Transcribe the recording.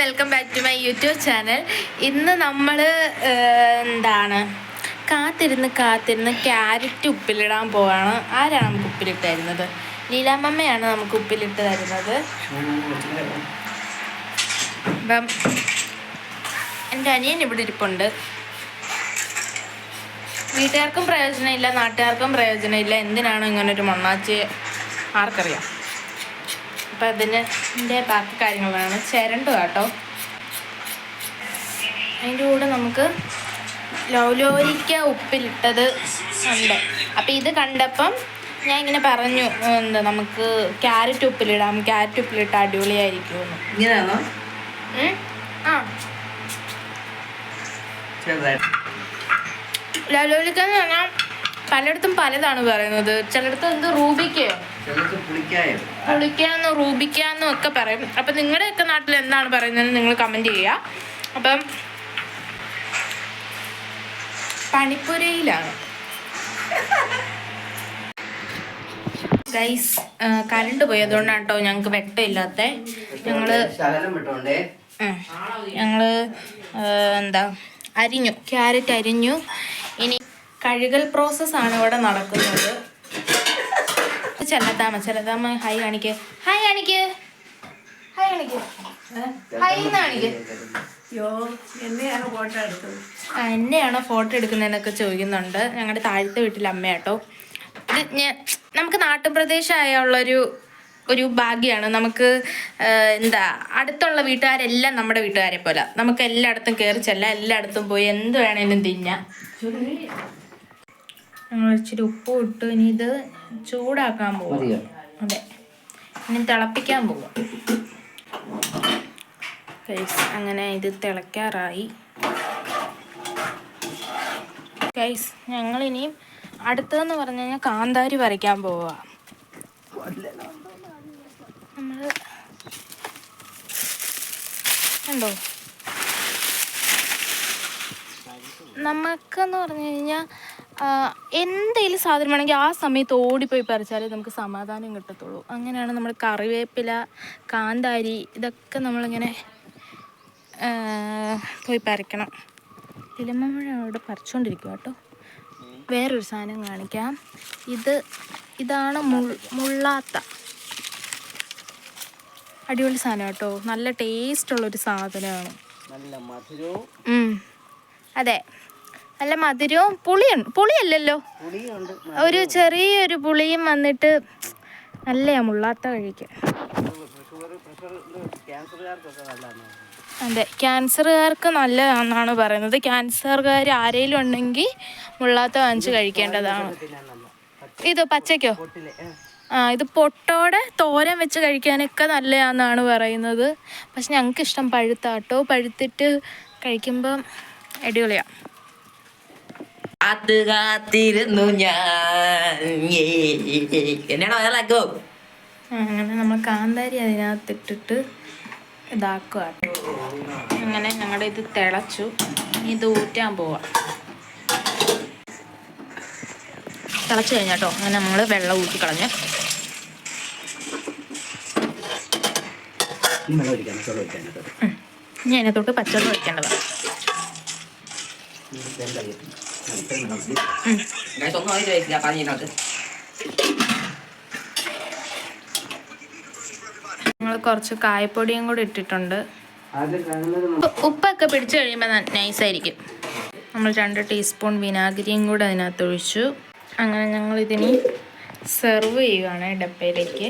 Welcome back to my YouTube channel. ഇന്ന് നമ്മൾ കാത്തിരുന്ന് ക്യാരറ്റ് ഉപ്പിലിടാൻ പോവാണ്. ആരാണ് നമുക്ക് ഉപ്പിലിട്ട് തരുന്നത്? ലീലാമ്മയാണ് നമുക്ക് ഉപ്പിലിട്ട് തരുന്നത്. അപ്പം എൻ്റെ അനിയൻ ഇവിടെ ഇരിപ്പുണ്ട്. വീട്ടുകാർക്കും പ്രയോജനമില്ല, നാട്ടുകാർക്കും പ്രയോജനമില്ല. എന്തിനാണ് ഇങ്ങനൊരു മണ്ണാച്ചി ആർക്കറിയാം. അപ്പം അതിൻ്റെ ബാക്കി കാര്യങ്ങളാണ്. ചിരണ്ടു കേട്ടോ. അതിൻ്റെ കൂടെ നമുക്ക് ലൗലോലിക്ക ഉപ്പിലിട്ടത് ഉണ്ട്. അപ്പം ഇത് കണ്ടപ്പം ഞാൻ ഇങ്ങനെ പറഞ്ഞു, നമുക്ക് ക്യാരറ്റ് ഉപ്പിലിടാം, ക്യാരറ്റ് ഉപ്പിലിട്ട അടിപൊളിയായിരിക്കുമെന്ന്. ഇങ്ങനെയാണോ? ലൗലോലിക്ക എന്ന് പറഞ്ഞാൽ പലയിടത്തും പലതാണ് പറയുന്നത്. ചിലയിടത്ത് റൂബിക്കയോ പുളിക്കാന്നോ റൂബിക്കാന്നോ ഒക്കെ പറയും. അപ്പം നിങ്ങളുടെയൊക്കെ നാട്ടിൽ എന്താണ് പറയുന്നത് നിങ്ങൾ കമൻറ്റ് ചെയ്യുക. അപ്പം പണിപ്പുരയിലാണ് ഗൈസ്. കറണ്ട് പോയി, അതുകൊണ്ടാണ് കേട്ടോ ഞങ്ങൾക്ക് വെട്ടമില്ലാത്ത. ഞങ്ങള് അരിഞ്ഞു, ക്യാരറ്റ് അരിഞ്ഞു. ഇനി കഴുകൽ പ്രോസസ്സാണ് ഇവിടെ നടക്കുന്നത്. ചെല്ലത്താമ ഹൈ കാണിക്ക്, ഹായ് കാണിക്ക്, ഹായ് കാണിക്ക്, ഹൈ എന്ന് കാണിക്ക്. എന്നെയാണോ ഫോട്ടോ എടുക്കുന്നതെന്നൊക്കെ ചോദിക്കുന്നുണ്ട്. ഞങ്ങളുടെ താഴത്തെ വീട്ടിലെ അമ്മയാട്ടോ. ഇത് നമുക്ക് നാട്ടുപ്രദേശമായുള്ളൊരു ഭാഗ്യമാണ്. നമുക്ക് അടുത്തുള്ള വീട്ടുകാരെല്ലാം നമ്മുടെ വീട്ടുകാരെ പോലെ. നമുക്ക് എല്ലായിടത്തും കയറി ചെല്ലാം, എല്ലായിടത്തും പോയി എന്ത് വേണേലും തിന്നാം. ഞങ്ങൾ ഇച്ചിരി ഉപ്പ് ഇട്ട് ഇനി ഇത് ചൂടാക്കാൻ പോവാം. അതെ, ഇനി തിളപ്പിക്കാൻ പോവാം. അങ്ങനെ ഇത് തിളയ്ക്കാറായി ഗൈസ്. ഞങ്ങളിനിയും അടുത്തതെന്ന് പറഞ്ഞു കഴിഞ്ഞാൽ കാന്താരി വരയ്ക്കാൻ പോവാ. നമ്മൾ ഉണ്ടോ നമുക്കെന്ന് പറഞ്ഞു കഴിഞ്ഞാൽ എന്തെങ്കിലും സാധനം വേണമെങ്കിൽ ആ സമയത്ത് ഓടിപ്പോയി പറിച്ചാലേ നമുക്ക് സമാധാനം കിട്ടത്തുള്ളൂ. അങ്ങനെയാണ് നമ്മൾ കറിവേപ്പില, കാന്താരി ഇതൊക്കെ നമ്മളിങ്ങനെ പോയി പറിക്കണം. ഇലമഴ അവിടെ പറിച്ചുകൊണ്ടിരിക്കുക കേട്ടോ. വേറൊരു സാധനം കാണിക്കാം. ഇതാണ് മുള്ളാത്ത. അടിപൊളി സാധനം കേട്ടോ, നല്ല ടേസ്റ്റുള്ളൊരു സാധനമാണ്. അതെ, നല്ല മധുരവും പുളിയല്ലല്ലോ, ഒരു ചെറിയൊരു പുളിയും വന്നിട്ട് നല്ലയാ മുള്ളാത്ത കഴിക്കാൻ. അതെ, ക്യാൻസറുകാർക്ക് നല്ലതാണെന്നാണ് പറയുന്നത്. ക്യാൻസറുകാർ ആരെങ്കിലും ഉണ്ടെങ്കിൽ മുള്ളാത്ത വാങ്ങിച്ച് കഴിക്കേണ്ടതാണ്. ഇത് പച്ചയ്ക്കോ? ഇത് പൊട്ടോടെ തോരൻ വെച്ച് കഴിക്കാനൊക്കെ നല്ലതാണെന്നാണ് പറയുന്നത്. പക്ഷെ ഞങ്ങൾക്ക് ഇഷ്ടം പഴുത്താട്ടോ. പഴുത്തിട്ട് കഴിക്കുമ്പം അടിപൊളിയാണ്. അങ്ങനെ നമ്മൾ കാന്താരി അതിനകത്തിട്ടിട്ട് ഇതാക്കുക. അങ്ങനെ ഞങ്ങളുടെ ഇത് തിളച്ചു. ഇത് ഊറ്റാൻ പോവാം. തിളച്ച് കഴിഞ്ഞാട്ടോ അങ്ങനെ നമ്മൾ വെള്ളം ഊറ്റി കളഞ്ഞ് ഇനി അതിനകത്തോട്ട് പച്ചവെള്ളം ഒഴിക്കേണ്ടതാണ്. ഞങ്ങൾ കുറച്ച് കായപ്പൊടിയും കൂടി ഇട്ടിട്ടുണ്ട്. ഉപ്പൊക്കെ പിടിച്ചു കഴിയുമ്പോൾ നൈസായിരിക്കും. നമ്മൾ 2 ടീസ്പൂൺ വിനാഗിരിയും കൂടെ അതിനകത്ത് ഒഴിച്ചു. അങ്ങനെ ഞങ്ങൾ ഇതിനി സെർവ് ചെയ്യുകയാണ് ഡപ്പയിലേക്ക്.